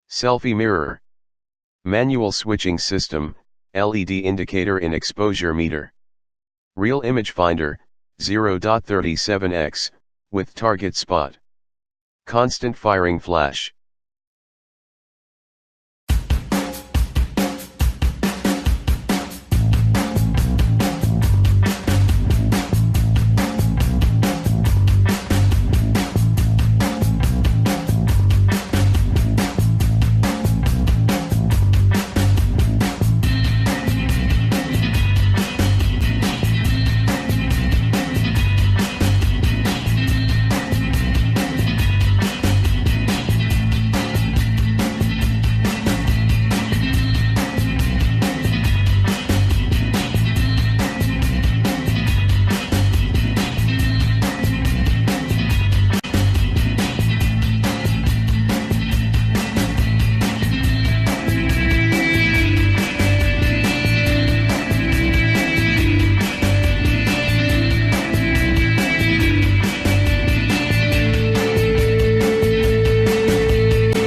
Selfie mirror. Manual switching system, LED indicator in exposure meter. Real image finder, 0.37x, with target spot. Constant firing flash.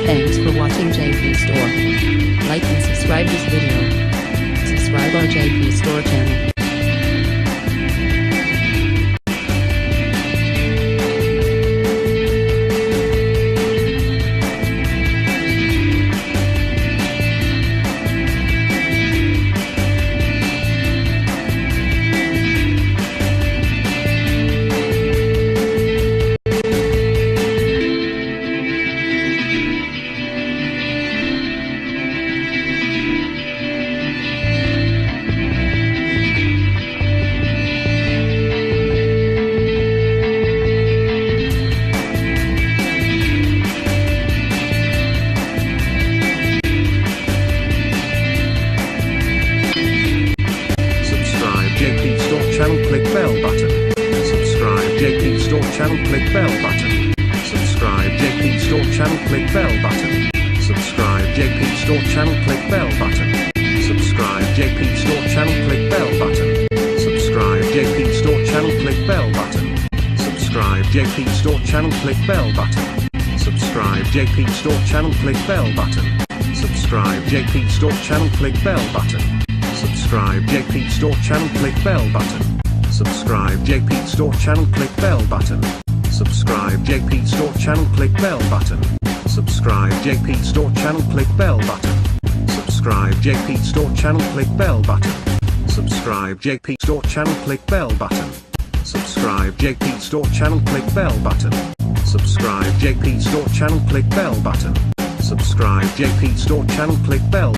Thanks for watching JP Store. Like and subscribe this video. Subscribe our JP Store channel. JP Store channel, click bell button. Subscribe JP Store channel, click bell button. Subscribe JP Store channel, click bell button. Subscribe JP Store channel, click bell button. Subscribe JP Store channel, click bell button. Subscribe JP Store channel, click bell button. Subscribe JP Store channel, click bell button. Subscribe JP Store channel, click bell button. Subscribe JP Store channel, click bell button. Subscribe JP Store channel, click bell button. Subscribe JP Store channel, click bell button. Subscribe JP Store channel, click bell button. Subscribe JP Store channel, click bell button. Subscribe JP Store channel, click bell button. Subscribe JP Store channel, click bell button. Subscribe JP Store channel, click bell button. Subscribe JP Store channel, click bell button. Subscribe JP Store channel, click bell.